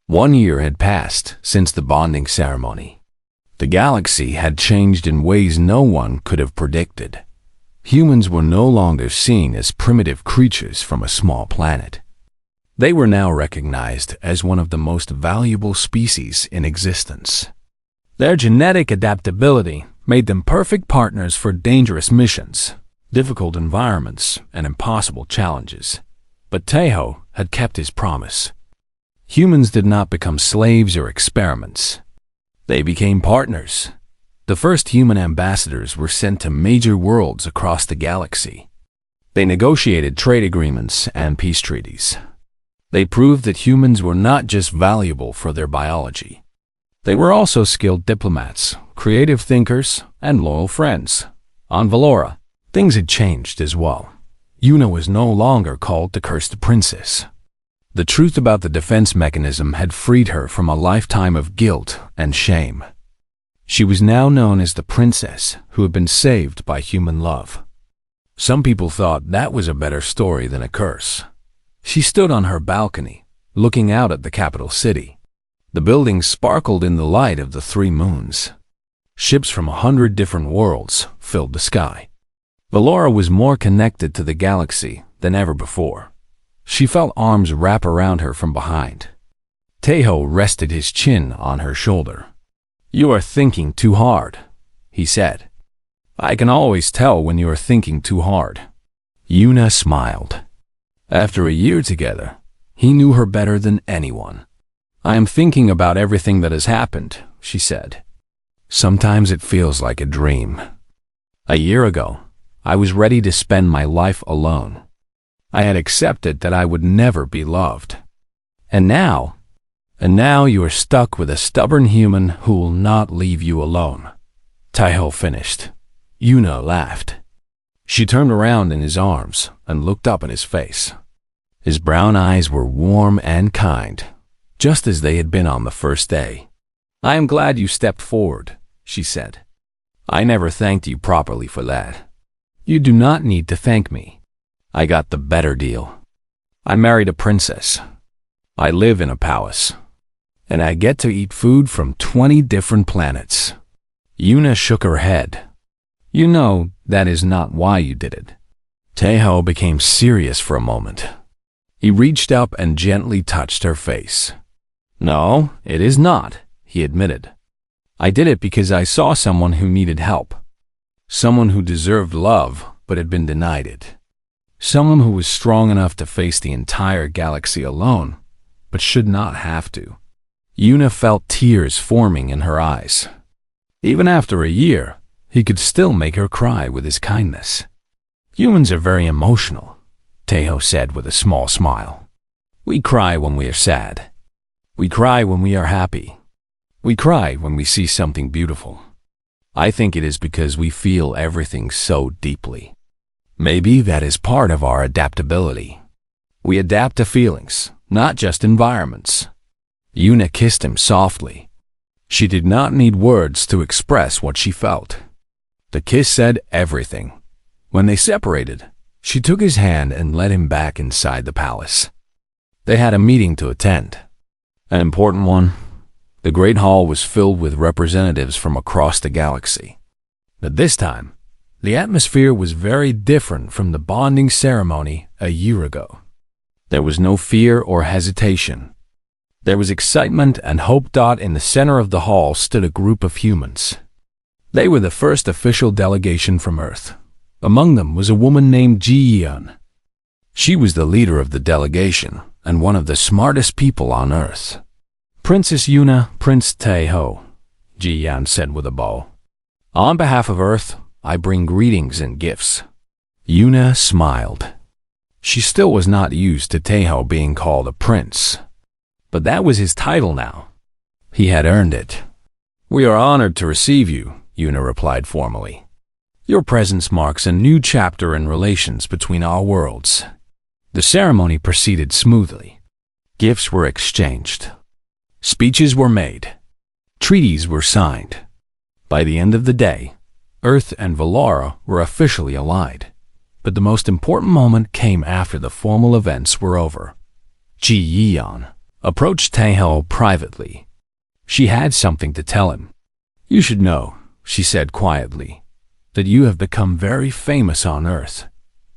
1 year had passed since the bonding ceremony. The galaxy had changed in ways no one could have predicted. Humans were no longer seen as primitive creatures from a small planet. They were now recognized as one of the most valuable species in existence. Their genetic adaptability made them perfect partners for dangerous missions, difficult environments, and impossible challenges. But Tejo had kept his promise. Humans did not become slaves or experiments. They became partners. The first human ambassadors were sent to major worlds across the galaxy. They negotiated trade agreements and peace treaties. They proved that humans were not just valuable for their biology. They were also skilled diplomats, creative thinkers, and loyal friends. On Valora, things had changed as well. Yuna was no longer called the Cursed Princess. The truth about the defense mechanism had freed her from a lifetime of guilt and shame. She was now known as the princess who had been saved by human love. Some people thought that was a better story than a curse. She stood on her balcony, looking out at the capital city. The buildings sparkled in the light of the 3 moons. Ships from 100 different worlds filled the sky. Valora was more connected to the galaxy than ever before. She felt arms wrap around her from behind. Tejo rested his chin on her shoulder. "You are thinking too hard," he said. "I can always tell when you are thinking too hard." Yuna smiled. After a year together, he knew her better than anyone. "I am thinking about everything that has happened," she said. "Sometimes it feels like a dream. A year ago, I was ready to spend my life alone. I had accepted that I would never be loved. And now you are stuck with a stubborn human who will not leave you alone." Tejo finished. Yuna laughed. She turned around in his arms and looked up in his face. His brown eyes were warm and kind, just as they had been on the first day. "I am glad you stepped forward," she said. "I never thanked you properly for that." "You do not need to thank me. I got the better deal. I married a princess. I live in a palace. And I get to eat food from 20 different planets." Yuna shook her head. "You know that is not why you did it." Tejo became serious for a moment. He reached up and gently touched her face. "No, it is not," he admitted. "I did it because I saw someone who needed help. Someone who deserved love but had been denied it. Someone who was strong enough to face the entire galaxy alone, but should not have to." Yuna felt tears forming in her eyes. Even after a year, he could still make her cry with his kindness. "Humans are very emotional," Tejo said with a small smile. "We cry when we are sad. We cry when we are happy. We cry when we see something beautiful. I think it is because we feel everything so deeply. Maybe that is part of our adaptability. We adapt to feelings, not just environments." Yuna kissed him softly. She did not need words to express what she felt. The kiss said everything. When they separated, she took his hand and led him back inside the palace. They had a meeting to attend. An important one. The Great Hall was filled with representatives from across the galaxy. But this time, the atmosphere was very different from the bonding ceremony a year ago. There was no fear or hesitation. There was excitement and hope. In the center of the hall stood a group of humans. They were the first official delegation from Earth. Among them was a woman named Ji-Yeon. She was the leader of the delegation and one of the smartest people on Earth. "Princess Yuna, Prince Tejo," Ji-Yeon said with a bow. "On behalf of Earth, I bring greetings and gifts." Yuna smiled. She still was not used to Tejo being called a prince. But that was his title now. He had earned it. "We are honored to receive you," Yuna replied formally. "Your presence marks a new chapter in relations between our worlds." The ceremony proceeded smoothly. Gifts were exchanged. Speeches were made. Treaties were signed. By the end of the day, Earth and Valora were officially allied. But the most important moment came after the formal events were over. Ji-Yeon, approached Taeho privately. She had something to tell him. "You should know," she said quietly, "that you have become very famous on Earth.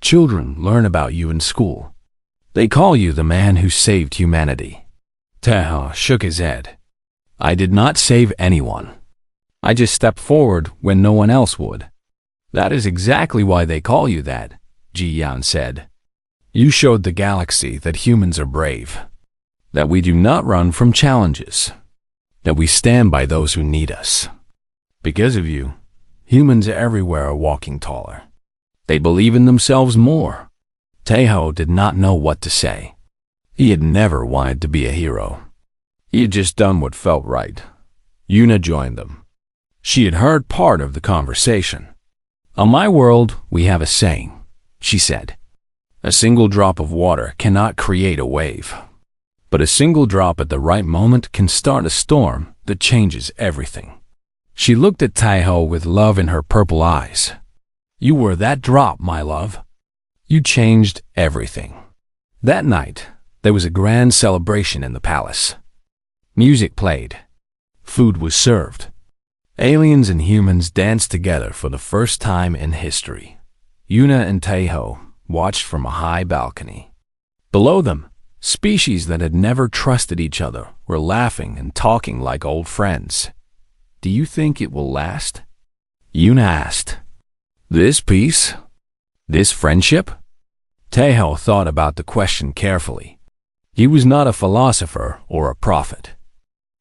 Children learn about you in school. They call you the man who saved humanity." Taeho shook his head. "I did not save anyone. I just stepped forward when no one else would." "That is exactly why they call you that," Ji-Yan said. "You showed the galaxy that humans are brave, that we do not run from challenges, that we stand by those who need us. Because of you, humans everywhere are walking taller. They believe in themselves more." Taeho did not know what to say. He had never wanted to be a hero. He had just done what felt right. Yuna joined them. She had heard part of the conversation. "On my world, we have a saying," she said. "A single drop of water cannot create a wave. But a single drop at the right moment can start a storm that changes everything." She looked at Taeho with love in her purple eyes. "You were that drop, my love. You changed everything." That night, there was a grand celebration in the palace. Music played. Food was served. Aliens and humans danced together for the first time in history. Yuna and Taeho watched from a high balcony. Below them, species that had never trusted each other were laughing and talking like old friends. "Do you think it will last?" Yuna asked. "This peace? This friendship?" Taeho thought about the question carefully. He was not a philosopher or a prophet.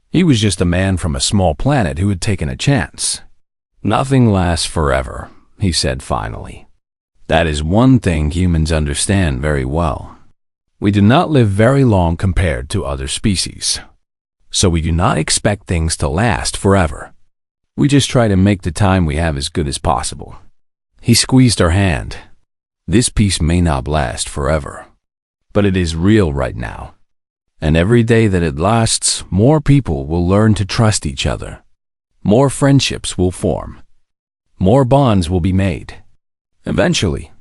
He was just a man from a small planet who had taken a chance. "Nothing lasts forever," he said finally. "That is one thing humans understand very well. We do not live very long compared to other species. So we do not expect things to last forever. We just try to make the time we have as good as possible." He squeezed her hand. "This peace may not last forever, but it is real right now. And every day that it lasts, more people will learn to trust each other. More friendships will form. More bonds will be made. Eventually,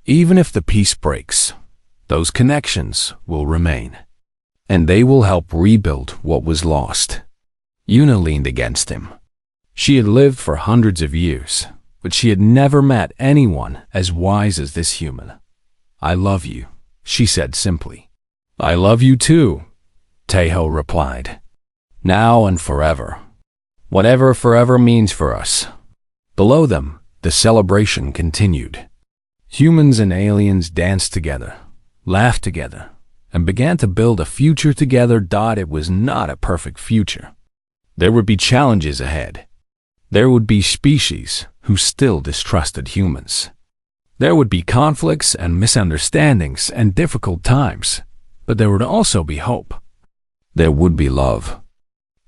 even if the peace breaks, those connections will remain. And they will help rebuild what was lost." Yuna leaned against him. She had lived for hundreds of years, but she had never met anyone as wise as this human. "I love you," she said simply. "I love you too," Taeho replied. "Now and forever. Whatever forever means for us." Below them, the celebration continued. Humans and aliens danced together, laughed together, and began to build a future together. It was not a perfect future. There would be challenges ahead. There would be species who still distrusted humans. There would be conflicts and misunderstandings and difficult times, but there would also be hope. There would be love.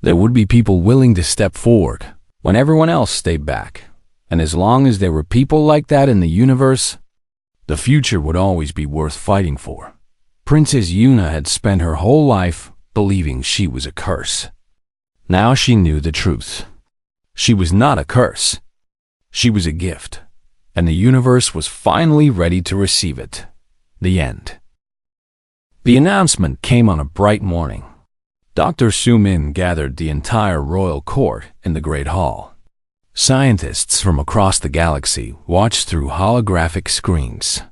There would be people willing to step forward when everyone else stayed back. And as long as there were people like that in the universe, the future would always be worth fighting for. Princess Yuna had spent her whole life believing she was a curse. Now she knew the truth. She was not a curse. She was a gift, and the universe was finally ready to receive it. The end. The announcement came on a bright morning. Dr. Su-min gathered the entire royal court in the Great Hall. Scientists from across the galaxy watched through holographic screens.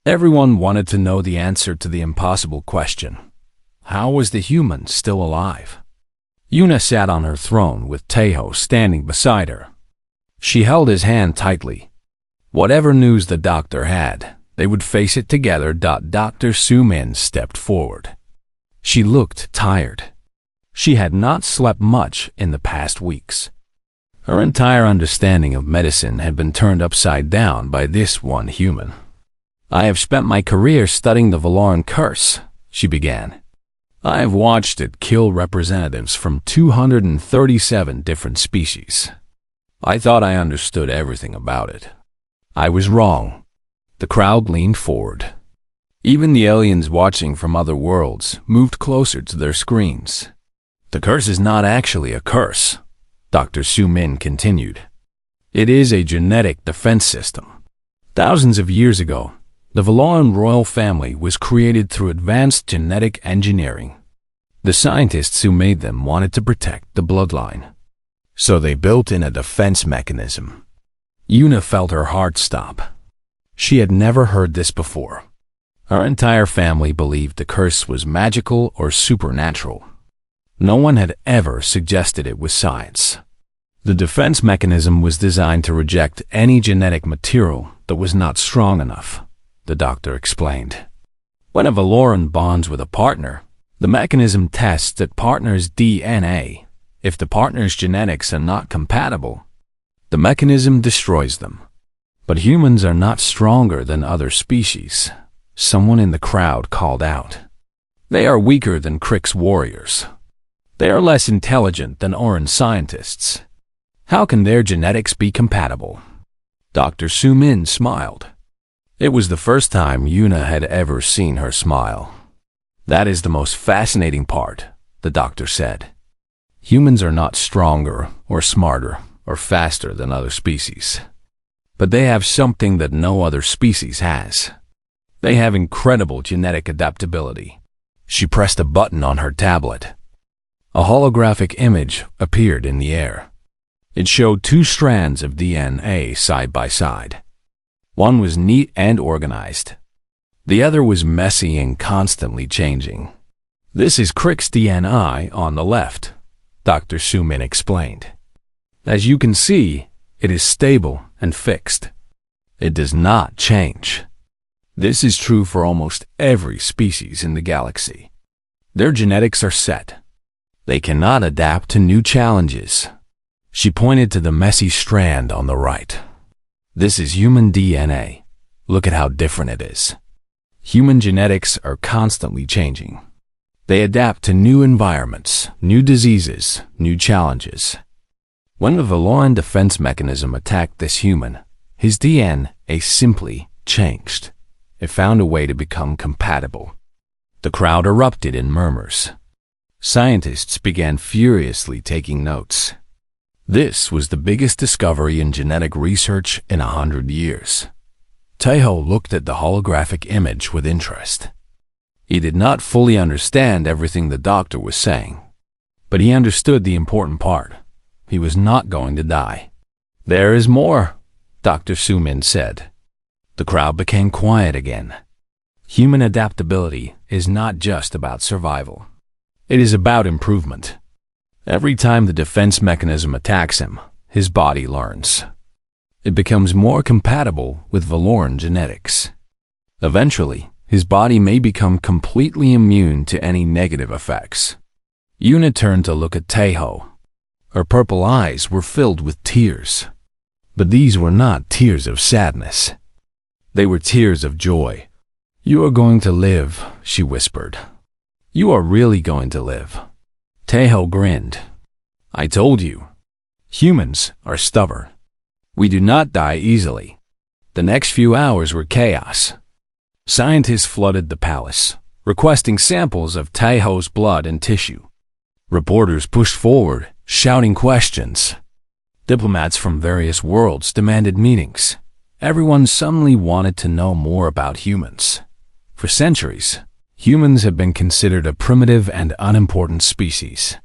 Everyone wanted to know the answer to the impossible question: how was the human still alive? Yuna sat on her throne with Taeho standing beside her. She held his hand tightly. Whatever news the doctor had, they would face it together. Dr. Su-min stepped forward. She looked tired. She had not slept much in the past weeks. Her entire understanding of medicine had been turned upside down by this one human. "I have spent my career studying the Valoran curse," she began. "I have watched it kill representatives from 237 different species. I thought I understood everything about it. I was wrong." The crowd leaned forward. Even the aliens watching from other worlds moved closer to their screens. "The curse is not actually a curse," Dr. Su-min continued. "It is a genetic defense system. Thousands of years ago, the Valoran royal family was created through advanced genetic engineering. The scientists who made them wanted to protect the bloodline, so they built in a defense mechanism. Una felt her heart stop. She had never heard this before. Her entire family believed the curse was magical or supernatural. No one had ever suggested it was science. The defense mechanism was designed to reject any genetic material that was not strong enough, the doctor explained. When a Valoran bonds with a partner, the mechanism tests that partner's DNA. If the partner's genetics are not compatible, the mechanism destroys them. But humans are not stronger than other species, someone in the crowd called out. They are weaker than Crick's warriors. They are less intelligent than Oran scientists. How can their genetics be compatible? Dr. Sumin smiled. It was the first time Una had ever seen her smile. That is the most fascinating part, the doctor said. Humans are not stronger or smarter or faster than other species. But they have something that no other species has. They have incredible genetic adaptability. She pressed a button on her tablet. A holographic image appeared in the air. It showed two strands of DNA side by side. One was neat and organized. The other was messy and constantly changing. This is Crick's DNA on the left, Dr. Sumin explained. As you can see, it is stable and fixed. It does not change. This is true for almost every species in the galaxy. Their genetics are set. They cannot adapt to new challenges. She pointed to the messy strand on the right. This is human DNA. Look at how different it is. Human genetics are constantly changing. They adapt to new environments, new diseases, new challenges. When the Valoran defense mechanism attacked this human, his DNA simply changed. It found a way to become compatible. The crowd erupted in murmurs. Scientists began furiously taking notes. This was the biggest discovery in genetic research in 100 years. Taeho looked at the holographic image with interest. He did not fully understand everything the doctor was saying, but he understood the important part. He was not going to die. There is more, Dr. Sumin said. The crowd became quiet again. Human adaptability is not just about survival. It is about improvement. Every time the defense mechanism attacks him, his body learns. It becomes more compatible with Valoran genetics. Eventually, his body may become completely immune to any negative effects. Una turned to look at Taeho. Her purple eyes were filled with tears. But these were not tears of sadness. They were tears of joy. You are going to live, she whispered. You are really going to live. Taeho grinned. I told you. Humans are stubborn. We do not die easily. The next few hours were chaos. Scientists flooded the palace, requesting samples of Taeho's blood and tissue. Reporters pushed forward, shouting questions. Diplomats from various worlds demanded meetings. Everyone suddenly wanted to know more about humans. For centuries, humans have been considered a primitive and unimportant species.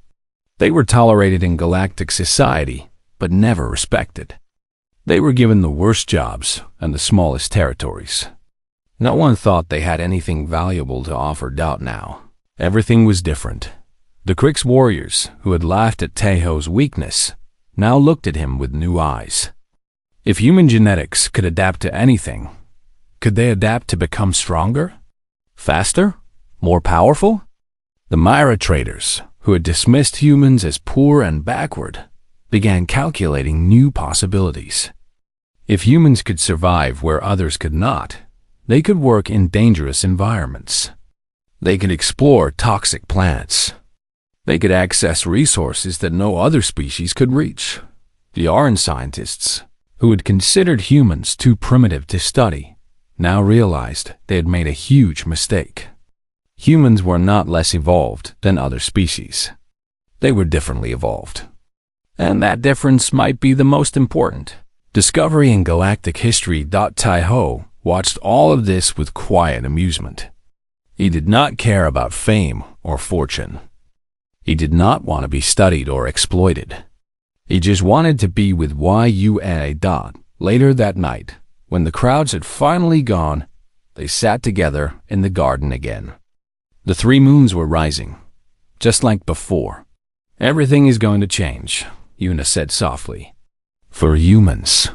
They were tolerated in galactic society, but never respected. They were given the worst jobs and the smallest territories. No one thought they had anything valuable to offer Doubt now. Everything was different. The Crick's warriors, who had laughed at Taeho's weakness, now looked at him with new eyes. If human genetics could adapt to anything, could they adapt to become stronger? Faster? More powerful? The Myra traders, who had dismissed humans as poor and backward, began calculating new possibilities. If humans could survive where others could not, they could work in dangerous environments. They could explore toxic planets. They could access resources that no other species could reach. The Aran scientists, who had considered humans too primitive to study, now realized they had made a huge mistake. Humans were not less evolved than other species. They were differently evolved. And that difference might be the most important. Discovery in galactic history. Taeho watched all of this with quiet amusement. He did not care about fame or fortune. He did not want to be studied or exploited. He just wanted to be with Yuna. Later that night, when the crowds had finally gone, they sat together in the garden again. The 3 moons were rising, just like before. "Everything is going to change," Yuna said softly. "For humans.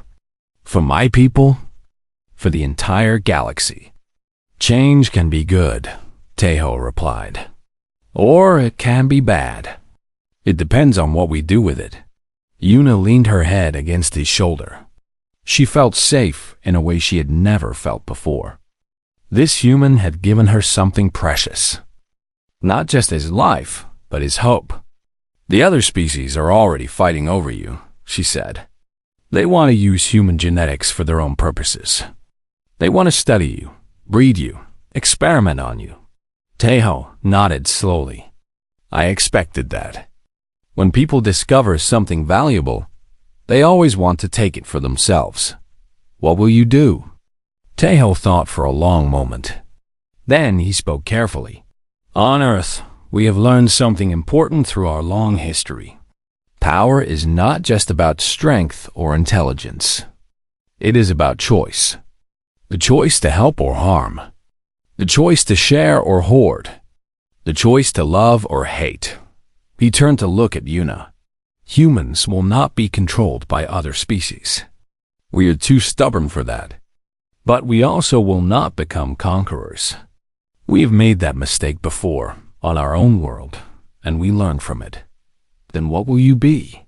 For my people. For the entire galaxy." "Change can be good," Taeho replied. "Or it can be bad. It depends on what we do with it." Yuna leaned her head against his shoulder. She felt safe in a way she had never felt before. This human had given her something precious. Not just his life, but his hope. "The other species are already fighting over you," she said. "They want to use human genetics for their own purposes. They want to study you, breed you, experiment on you." Taeho nodded slowly. "I expected that. When people discover something valuable, they always want to take it for themselves. What will you do?" Taeho thought for a long moment. Then he spoke carefully. "On Earth, we have learned something important through our long history. Power is not just about strength or intelligence. It is about choice. The choice to help or harm. The choice to share or hoard. The choice to love or hate." He turned to look at Yuna. "Humans will not be controlled by other species. We are too stubborn for that. But we also will not become conquerors. We have made that mistake before, on our own world, and we learned from it. Then what will you be?"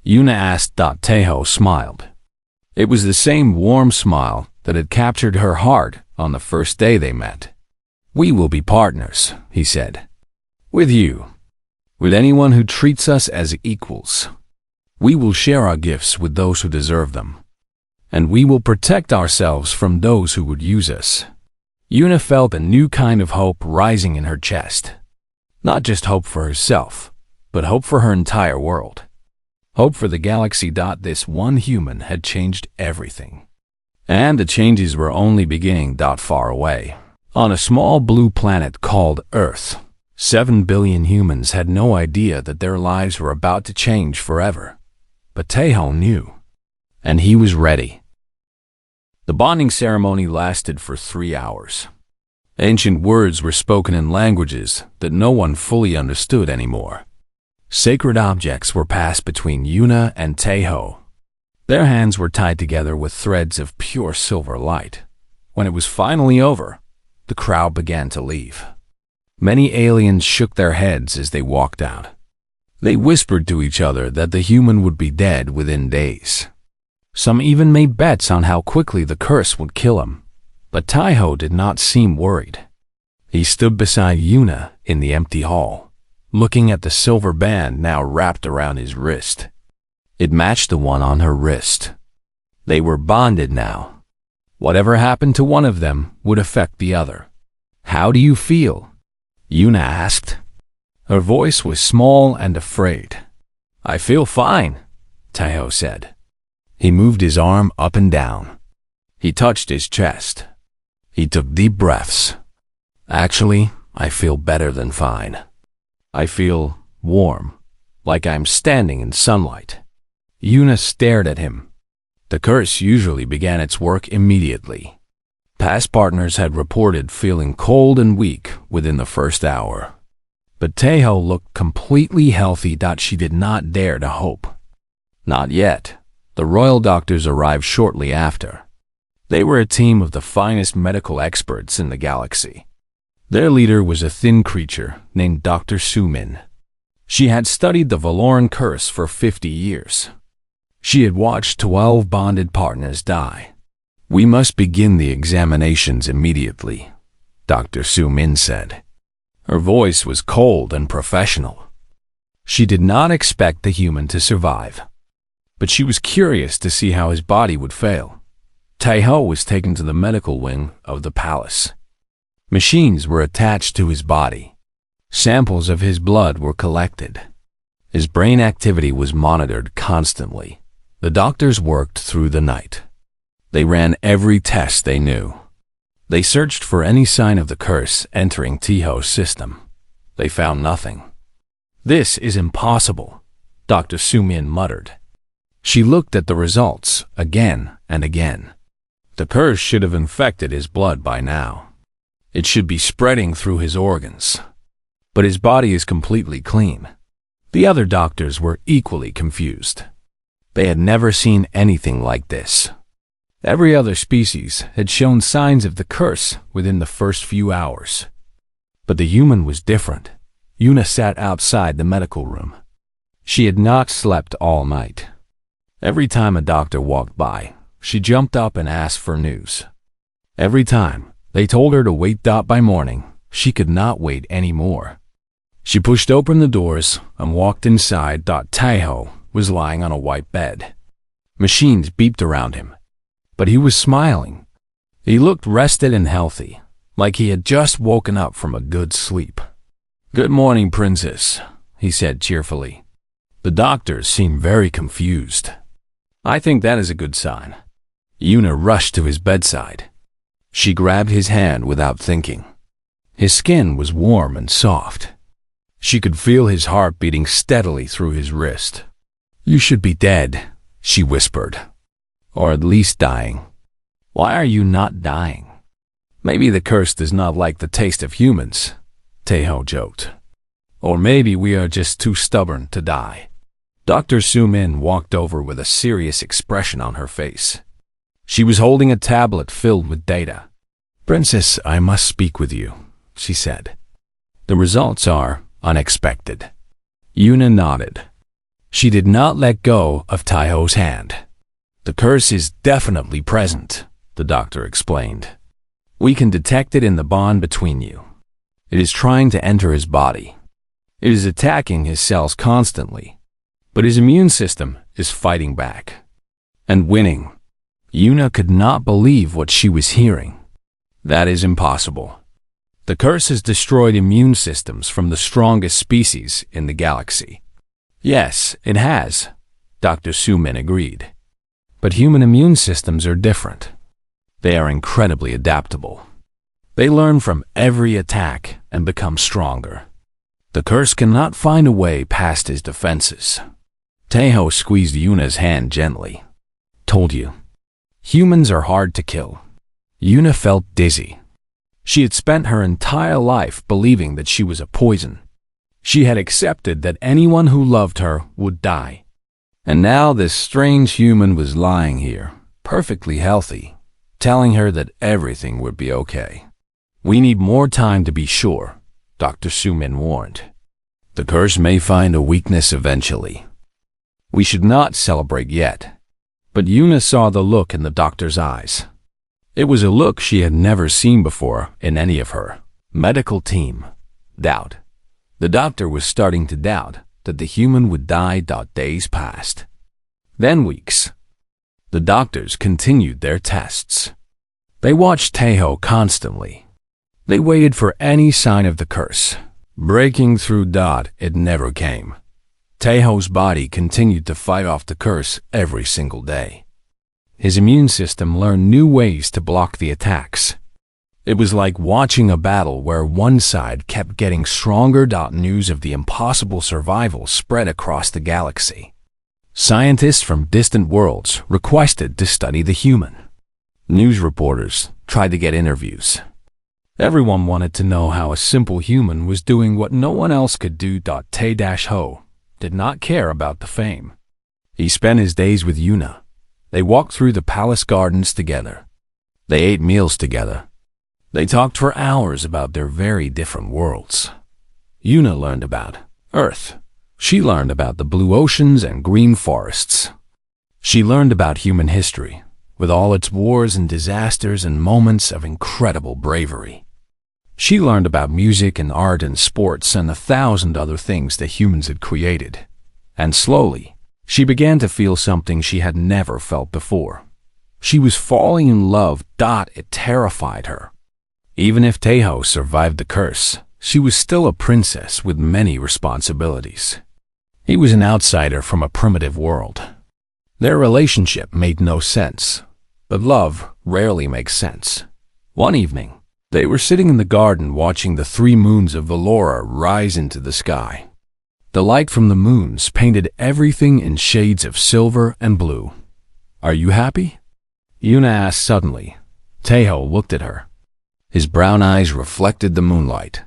Yuna asked. Taeho smiled. It was the same warm smile that had captured her heart on the first day they met. "We will be partners," he said. "With you. With anyone who treats us as equals. We will share our gifts with those who deserve them. And we will protect ourselves from those who would use us." Yuna felt a new kind of hope rising in her chest. Not just hope for herself, but hope for her entire world. Hope for the galaxy. This one human had changed everything. And the changes were only beginning. Far away, on a small blue planet called Earth, 7 billion humans had no idea that their lives were about to change forever. But Taeho knew, and he was ready. The bonding ceremony lasted for 3 hours. Ancient words were spoken in languages that no one fully understood anymore. Sacred objects were passed between Yuna and Taeho. Their hands were tied together with threads of pure silver light. When it was finally over, the crowd began to leave. Many aliens shook their heads as they walked out. They whispered to each other that the human would be dead within days. Some even made bets on how quickly the curse would kill him. But Taeho did not seem worried. He stood beside Yuna in the empty hall, looking at the silver band now wrapped around his wrist. It matched the one on her wrist. They were bonded now. Whatever happened to one of them would affect the other. "How do you feel?" Yuna asked. Her voice was small and afraid. "I feel fine," Taeho said. He moved his arm up and down. He touched his chest. He took deep breaths. "Actually, I feel better than fine. I feel warm, like I'm standing in sunlight." Yuna stared at him. The curse usually began its work immediately. Past partners had reported feeling cold and weak within the first hour. But Taeho looked completely healthy. She did not dare to hope. Not yet. The royal doctors arrived shortly after. They were a team of the finest medical experts in the galaxy. Their leader was a thin creature named Dr. Sumin. She had studied the Valoran curse for 50 years. She had watched 12 bonded partners die. "We must begin the examinations immediately," Dr. Sumin said. Her voice was cold and professional. She did not expect the human to survive, but she was curious to see how his body would fail. Taeho was taken to the medical wing of the palace. Machines were attached to his body. Samples of his blood were collected. His brain activity was monitored constantly. The doctors worked through the night. They ran every test they knew. They searched for any sign of the curse entering Taeho's system. They found nothing. "This is impossible," Dr. Sumin muttered. She looked at the results again and again. The curse should have infected his blood by now. It should be spreading through his organs. But his body is completely clean. The other doctors were equally confused. They had never seen anything like this. Every other species had shown signs of the curse within the first few hours. But the human was different. Yuna sat outside the medical room. She had not slept all night. Every time a doctor walked by, she jumped up and asked for news. Every time they told her to wait by morning, she could not wait anymore. She pushed open the doors and walked inside. Taeho was lying on a white bed. Machines beeped around him, but he was smiling. He looked rested and healthy, like he had just woken up from a good sleep. "Good morning, Princess," he said cheerfully. The doctors seemed very confused. "I think that is a good sign." Yuna rushed to his bedside. She grabbed his hand without thinking. His skin was warm and soft. She could feel his heart beating steadily through his wrist. "You should be dead," she whispered. "Or at least dying." "Why are you not dying?" "Maybe the curse does not like the taste of humans," Taeho joked. "Or maybe we are just too stubborn to die." Dr. Sumin walked over with a serious expression on her face. She was holding a tablet filled with data. "Princess, I must speak with you," she said. "The results are unexpected." Yuna nodded. She did not let go of Taeho's hand. "The curse is definitely present," the doctor explained. "We can detect it in the bond between you. It is trying to enter his body. It is attacking his cells constantly, but his immune system is fighting back and winning." Yuna could not believe what she was hearing. "That is impossible. The curse has destroyed immune systems from the strongest species in the galaxy." "Yes, it has," Dr. Sumin agreed. "But human immune systems are different. They are incredibly adaptable. They learn from every attack and become stronger. The curse cannot find a way past his defenses." Taeho squeezed Yuna's hand gently. "Told you. Humans are hard to kill." Yuna felt dizzy. She had spent her entire life believing that she was a poison. She had accepted that anyone who loved her would die. And now this strange human was lying here, perfectly healthy, telling her that everything would be okay. "We need more time to be sure," Dr. Sumin warned. "The curse may find a weakness eventually. We should not celebrate yet." But Yuna saw the look in the doctor's eyes. It was a look she had never seen before in any of her medical team. Doubt. The doctor was starting to doubt that the human would die. Days passed. Then weeks. The doctors continued their tests. They watched Taeho constantly. They waited for any sign of the curse. Breaking through. It never came. Taeho's body continued to fight off the curse every single day. His immune system learned new ways to block the attacks. It was like watching a battle where one side kept getting stronger. News of the impossible survival spread across the galaxy. Scientists from distant worlds requested to study the human. News reporters tried to get interviews. Everyone wanted to know how a simple human was doing what no one else could do. Tae-Ho did not care about the fame. He spent his days with Yuna. They walked through the palace gardens together. They ate meals together. They talked for hours about their very different worlds. Yuna learned about Earth. She learned about the blue oceans and green forests. She learned about human history, with all its wars and disasters and moments of incredible bravery. She learned about music and art and sports and 1,000 other things that humans had created. And slowly, she began to feel something she had never felt before. She was falling in love. It terrified her. Even if Taeho survived the curse, she was still a princess with many responsibilities. He was an outsider from a primitive world. Their relationship made no sense, but love rarely makes sense. One evening, they were sitting in the garden watching the 3 moons of Valora rise into the sky. The light from the moons painted everything in shades of silver and blue. "Are you happy?" Yuna asked suddenly. Tejo looked at her. His brown eyes reflected the moonlight.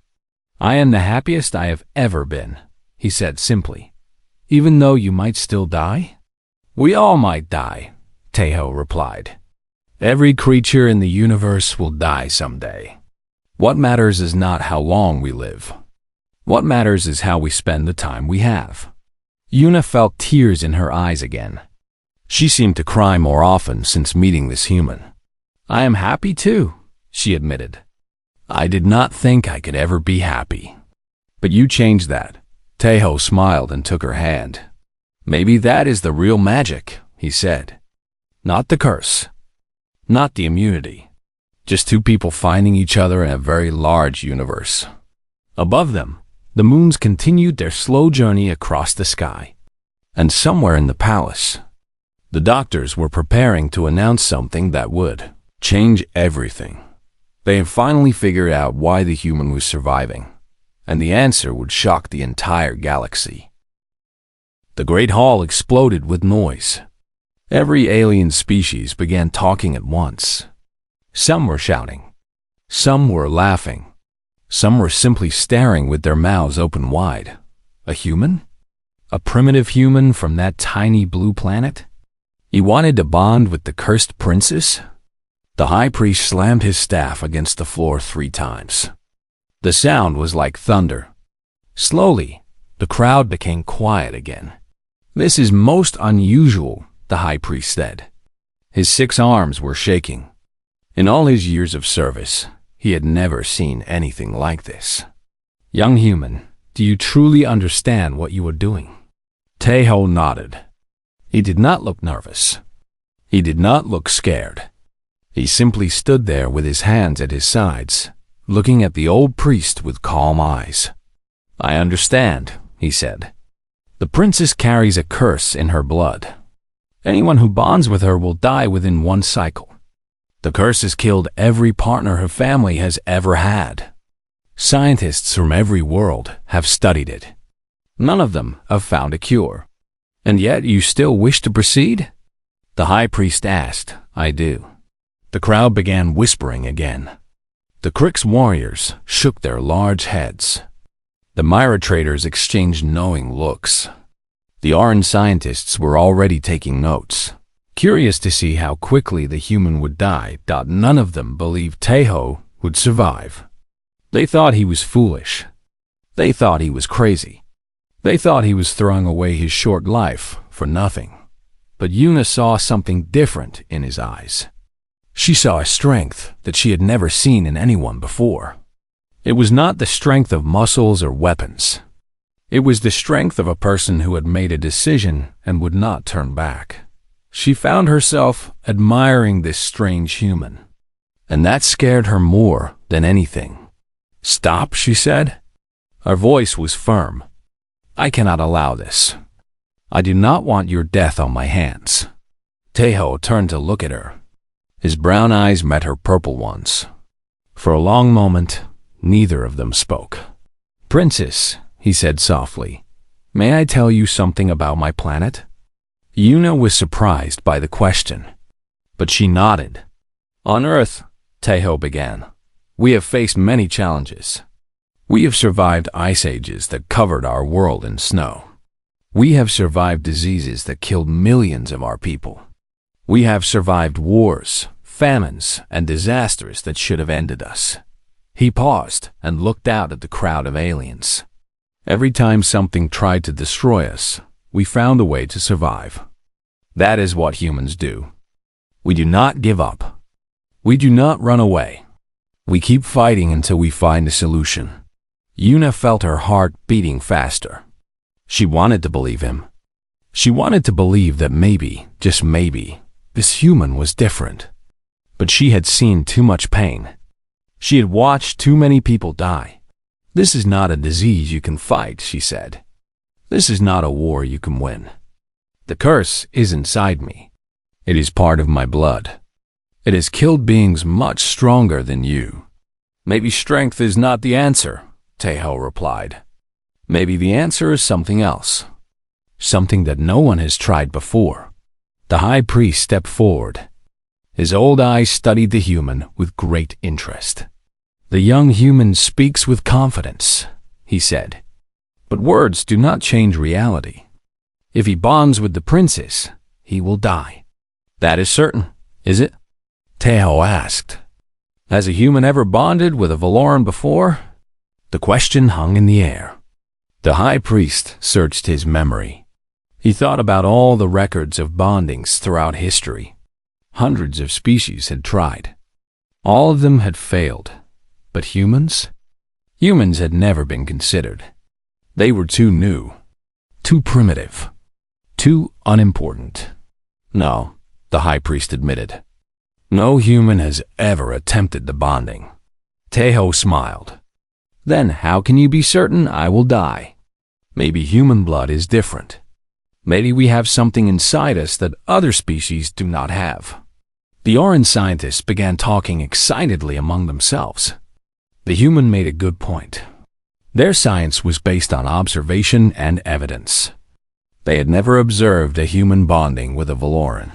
"I am the happiest I have ever been," he said simply. "Even though you might still die?" "We all might die," Tejo replied. "Every creature in the universe will die someday. What matters is not how long we live. What matters is how we spend the time we have." Yuna felt tears in her eyes again. She seemed to cry more often since meeting this human. "I am happy too," she admitted. "I did not think I could ever be happy. But you changed that." Tejo smiled and took her hand. "Maybe that is the real magic," he said. "Not the curse. Not the immunity. Just two people finding each other in a very large universe." Above them, the moons continued their slow journey across the sky. And somewhere in the palace, the doctors were preparing to announce something that would change everything. They had finally figured out why the human was surviving, and the answer would shock the entire galaxy. The Great Hall exploded with noise. Every alien species began talking at once. Some were shouting. Some were laughing. Some were simply staring with their mouths open wide. A human? A primitive human from that tiny blue planet? He wanted to bond with the cursed princess? The high priest slammed his staff against the floor 3 times. The sound was like thunder. Slowly, the crowd became quiet again. "This is most unusual," the high priest said. His 6 arms were shaking. In all his years of service, he had never seen anything like this. "Young human, do you truly understand what you are doing?" Tejo nodded. He did not look nervous. He did not look scared. He simply stood there with his hands at his sides, looking at the old priest with calm eyes. "I understand," he said. "The princess carries a curse in her blood. Anyone who bonds with her will die within 1 cycle. The curse has killed every partner her family has ever had. Scientists from every world have studied it. None of them have found a cure. And yet you still wish to proceed?" The high priest asked. "I do." The crowd began whispering again. The Krix warriors shook their large heads. The Myra traders exchanged knowing looks. The Orange scientists were already taking notes, curious to see how quickly the human would die. None of them believed Tejo would survive. They thought he was foolish. They thought he was crazy. They thought he was throwing away his short life for nothing. But Yuna saw something different in his eyes. She saw a strength that she had never seen in anyone before. It was not the strength of muscles or weapons. It was the strength of a person who had made a decision and would not turn back. She found herself admiring this strange human, and that scared her more than anything. "Stop," she said. Her voice was firm. "I cannot allow this. I do not want your death on my hands." Tejo turned to look at her. His brown eyes met her purple ones. For a long moment, neither of them spoke. "Princess," he said softly, "may I tell you something about my planet?" Yuna was surprised by the question, but she nodded. "On Earth," Tejo began, "we have faced many challenges. We have survived ice ages that covered our world in snow. We have survived diseases that killed millions of our people. We have survived wars, famines, and disasters that should have ended us." He paused and looked out at the crowd of aliens. "Every time something tried to destroy us, we found a way to survive. That is what humans do. We do not give up. We do not run away. We keep fighting until we find a solution." Yuna felt her heart beating faster. She wanted to believe him. She wanted to believe that maybe, just maybe, this human was different. But she had seen too much pain. She had watched too many people die. "This is not a disease you can fight," she said. "This is not a war you can win. The curse is inside me. It is part of my blood. It has killed beings much stronger than you." "Maybe strength is not the answer," Tejo replied. Maybe the answer is something else. Something that no one has tried before. The high priest stepped forward. His old eyes studied the human with great interest. "The young human speaks with confidence," he said. "But words do not change reality. If he bonds with the princess, he will die." "That is certain, is it?" Taeho asked. "Has a human ever bonded with a Valoran before?" The question hung in the air. The high priest searched his memory. He thought about all the records of bondings throughout history. Hundreds of species had tried. All of them had failed. But humans? Humans had never been considered. They were too new, too primitive, too unimportant. "No," the high priest admitted. "No human has ever attempted the bonding." Taeho smiled. "Then how can you be certain I will die? Maybe human blood is different. Maybe we have something inside us that other species do not have." The Oran scientists began talking excitedly among themselves. The human made a good point. Their science was based on observation and evidence. They had never observed a human bonding with a Valoran.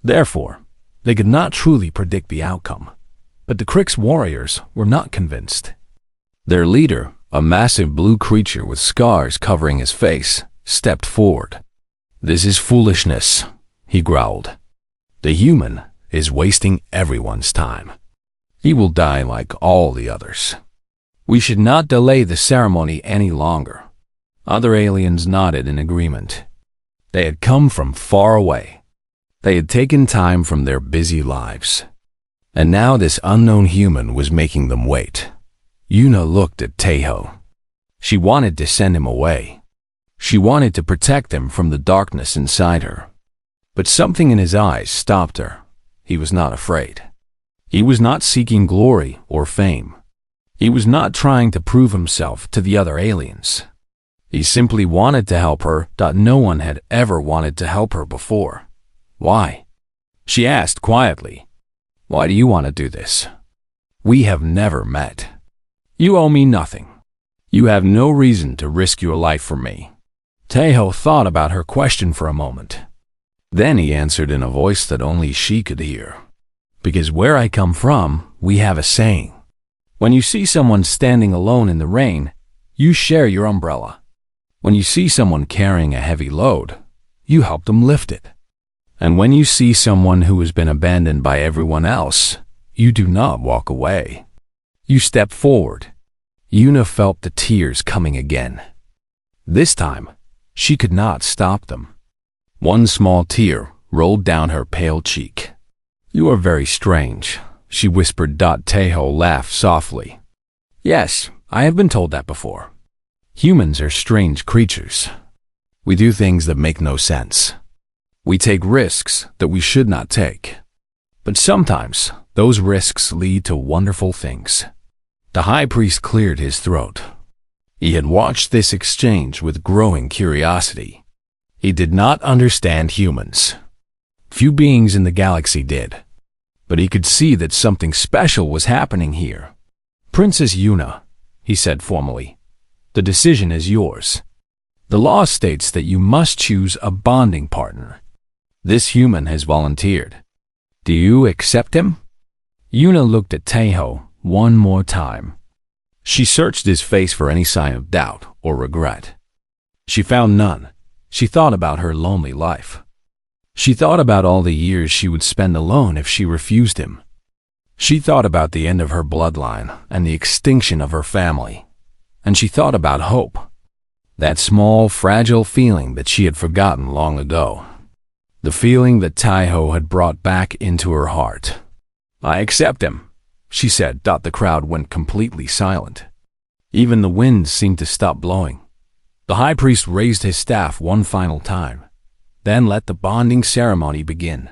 Therefore, they could not truly predict the outcome. But the Krix warriors were not convinced. Their leader, a massive blue creature with scars covering his face, stepped forward. "This is foolishness," he growled. "The human is wasting everyone's time. He will die like all the others. We should not delay the ceremony any longer." Other aliens nodded in agreement. They had come from far away. They had taken time from their busy lives. And now this unknown human was making them wait. Yuna looked at Taeho. She wanted to send him away. She wanted to protect him from the darkness inside her. But something in his eyes stopped her. He was not afraid. He was not seeking glory or fame. He was not trying to prove himself to the other aliens. He simply wanted to help her. No one had ever wanted to help her before. "Why?" she asked quietly. "Why do you want to do this? We have never met. You owe me nothing. You have no reason to risk your life for me." Taeho thought about her question for a moment. Then he answered in a voice that only she could hear. "Because where I come from, we have a saying. When you see someone standing alone in the rain, you share your umbrella. When you see someone carrying a heavy load, you help them lift it. And when you see someone who has been abandoned by everyone else, you do not walk away. You step forward." Yuna felt the tears coming again. This time, she could not stop them. One small tear rolled down her pale cheek. "You are very strange," she whispered. Taeho laughed softly. "Yes, I have been told that before. Humans are strange creatures. We do things that make no sense. We take risks that we should not take. But sometimes, those risks lead to wonderful things." The high priest cleared his throat. He had watched this exchange with growing curiosity. He did not understand humans. Few beings in the galaxy did. But he could see that something special was happening here. "Princess Yuna," he said formally, "the decision is yours. The law states that you must choose a bonding partner. This human has volunteered. Do you accept him?" Yuna looked at Taeho one more time. She searched his face for any sign of doubt or regret. She found none. She thought about her lonely life. She thought about all the years she would spend alone if she refused him. She thought about the end of her bloodline and the extinction of her family. And she thought about hope. That small, fragile feeling that she had forgotten long ago. The feeling that Taeho had brought back into her heart. "I accept him," she said. The crowd went completely silent. Even the wind seemed to stop blowing. The high priest raised his staff one final time, then let the bonding ceremony begin.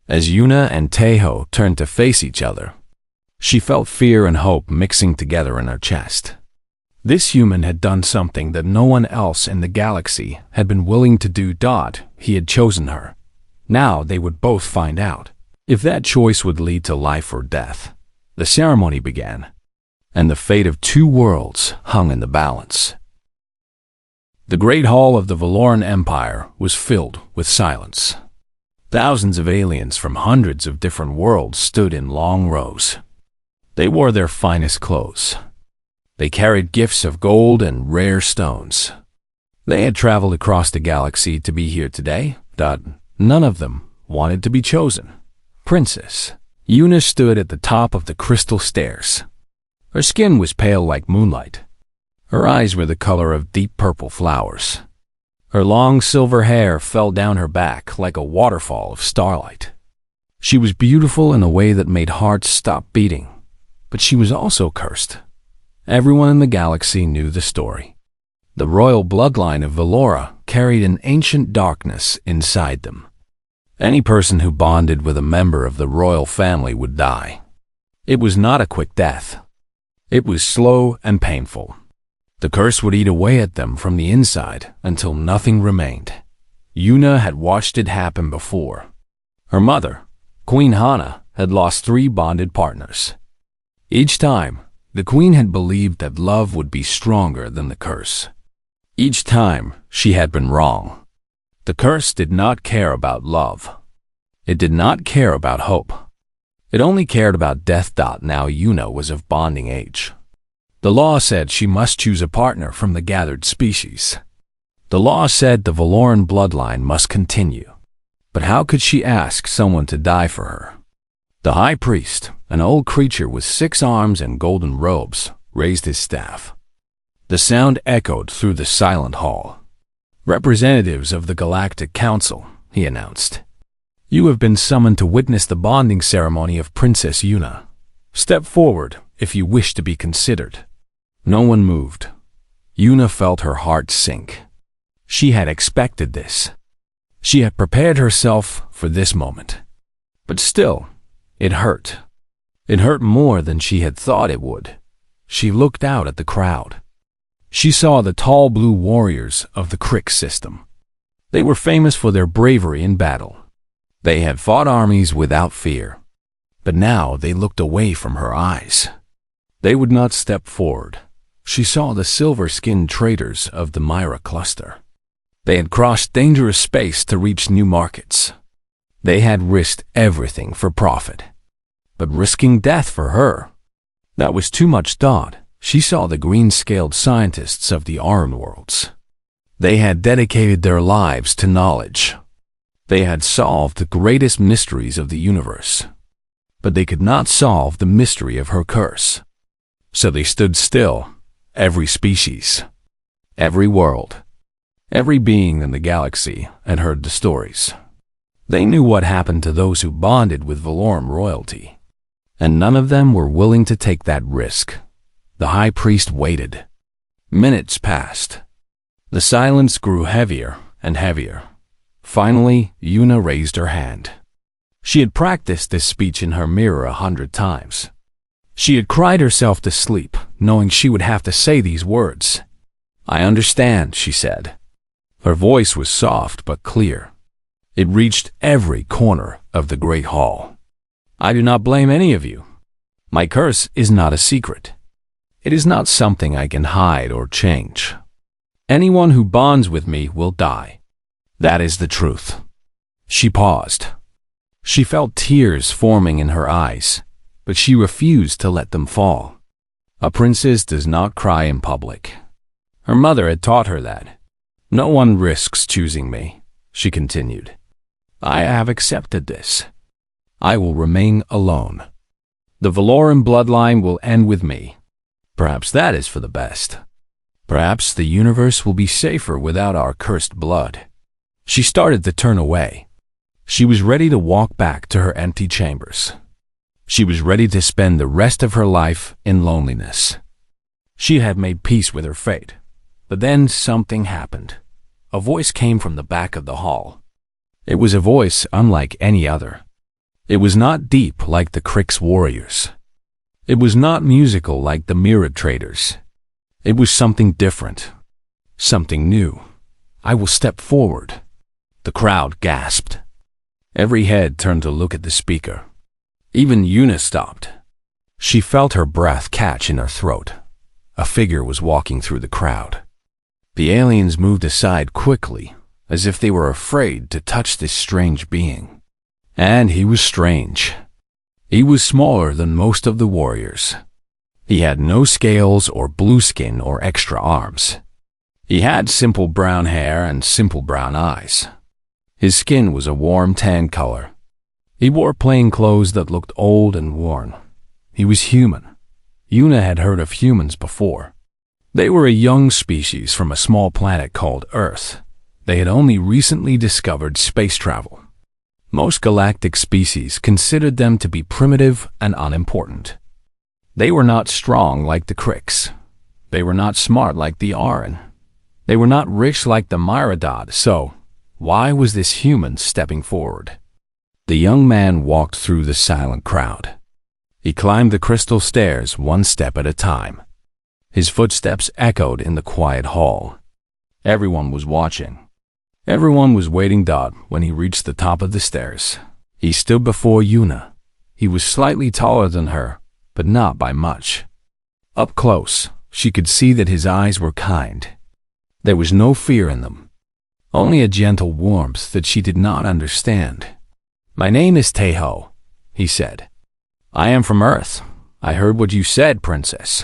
As Yuna and Taeho turned to face each other, she felt fear and hope mixing together in her chest. This human had done something that no one else in the galaxy had been willing to do. He had chosen her. Now they would both find out if that choice would lead to life or death. The ceremony began, and the fate of two worlds hung in the balance. The great hall of the Valoran Empire was filled with silence. Thousands of aliens from hundreds of different worlds stood in long rows. They wore their finest clothes. They carried gifts of gold and rare stones. They had traveled across the galaxy to be here today, but none of them wanted to be chosen. Princess Yuna stood at the top of the crystal stairs. Her skin was pale like moonlight. Her eyes were the color of deep purple flowers. Her long silver hair fell down her back like a waterfall of starlight. She was beautiful in a way that made hearts stop beating, but she was also cursed. Everyone in the galaxy knew the story. The royal bloodline of Valora carried an ancient darkness inside them. Any person who bonded with a member of the royal family would die. It was not a quick death. It was slow and painful. The curse would eat away at them from the inside until nothing remained. Yuna had watched it happen before. Her mother, Queen Hana, had lost 3 bonded partners. Each time, the queen had believed that love would be stronger than the curse. Each time, she had been wrong. The curse did not care about love. It did not care about hope. It only cared about death. Now Yuna was of bonding age. The law said she must choose a partner from the gathered species. The law said the Valoran bloodline must continue. But how could she ask someone to die for her? The high priest, an old creature with 6 arms and golden robes, raised his staff. The sound echoed through the silent hall. "Representatives of the Galactic Council," he announced. "You have been summoned to witness the bonding ceremony of Princess Yuna. Step forward if you wish to be considered." No one moved. Yuna felt her heart sink. She had expected this. She had prepared herself for this moment. But still, it hurt. It hurt more than she had thought it would. She looked out at the crowd. She saw the tall blue warriors of the Crick system. They were famous for their bravery in battle. They had fought armies without fear. But now they looked away from her eyes. They would not step forward. She saw the silver-skinned traders of the Myra cluster. They had crossed dangerous space to reach new markets. They had risked everything for profit. But risking death for her, that was too much thought. She saw the green-scaled scientists of the Arm Worlds. They had dedicated their lives to knowledge. They had solved the greatest mysteries of the universe. But they could not solve the mystery of her curse. So they stood still. Every species, every world, every being in the galaxy had heard the stories. They knew what happened to those who bonded with Valoran royalty, and none of them were willing to take that risk. The high priest waited. Minutes passed. The silence grew heavier and heavier. Finally, Yuna raised her hand. She had practiced this speech in her mirror 100 times. She had cried herself to sleep, knowing she would have to say these words. "I understand," she said. Her voice was soft but clear. It reached every corner of the great hall. "I do not blame any of you. My curse is not a secret. It is not something I can hide or change. Anyone who bonds with me will die. That is the truth." She paused. She felt tears forming in her eyes, but she refused to let them fall. A princess does not cry in public. Her mother had taught her that. "No one risks choosing me," she continued. "I have accepted this. I will remain alone. The Valoran bloodline will end with me. Perhaps that is for the best. Perhaps the universe will be safer without our cursed blood." She started to turn away. She was ready to walk back to her empty chambers. She was ready to spend the rest of her life in loneliness. She had made peace with her fate. But then something happened. A voice came from the back of the hall. It was a voice unlike any other. It was not deep like the Crick's warriors. It was not musical like the Mirror traders. It was something different. Something new. "I will step forward." The crowd gasped. Every head turned to look at the speaker. Even Yuna stopped. She felt her breath catch in her throat. A figure was walking through the crowd. The aliens moved aside quickly, as if they were afraid to touch this strange being. And he was strange. He was smaller than most of the warriors. He had no scales or blue skin or extra arms. He had simple brown hair and simple brown eyes. His skin was a warm tan color. He wore plain clothes that looked old and worn. He was human. Yuna had heard of humans before. They were a young species from a small planet called Earth. They had only recently discovered space travel. Most galactic species considered them to be primitive and unimportant. They were not strong like the Krix. They were not smart like the Aran. They were not rich like the Myrodod, so why was this human stepping forward? The young man walked through the silent crowd. He climbed the crystal stairs one step at a time. His footsteps echoed in the quiet hall. Everyone was watching. Everyone was waiting. When he reached the top of the stairs, he stood before Yuna. He was slightly taller than her, but not by much. Up close, she could see that his eyes were kind. There was no fear in them, only a gentle warmth that she did not understand. "My name is Taeho," he said. "I am from Earth. I heard what you said, Princess.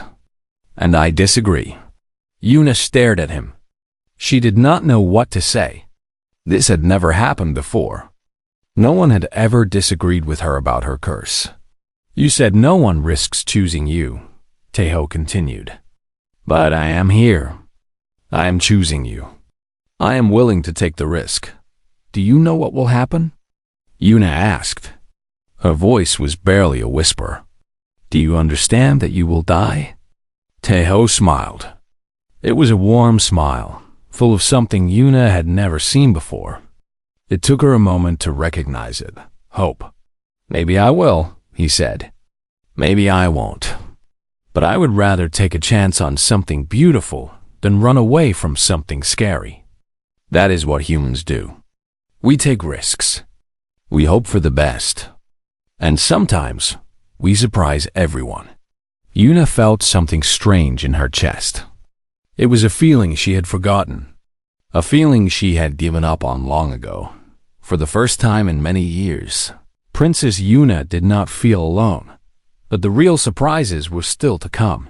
And I disagree." Yuna stared at him. She did not know what to say. This had never happened before. No one had ever disagreed with her about her curse. "You said no one risks choosing you," Taeho continued. "But I am here. I am choosing you. I am willing to take the risk. Do you know what will happen?" Yuna asked. Her voice was barely a whisper. "Do you understand that you will die?" Taeho smiled. It was a warm smile, full of something Yuna had never seen before. It took her a moment to recognize it. Hope. "Maybe I will," he said. "Maybe I won't. But I would rather take a chance on something beautiful than run away from something scary. That is what humans do. We take risks. We hope for the best. And sometimes, we surprise everyone." Yuna felt something strange in her chest. It was a feeling she had forgotten. A feeling she had given up on long ago. For the first time in many years, Princess Yuna did not feel alone. But the real surprises were still to come.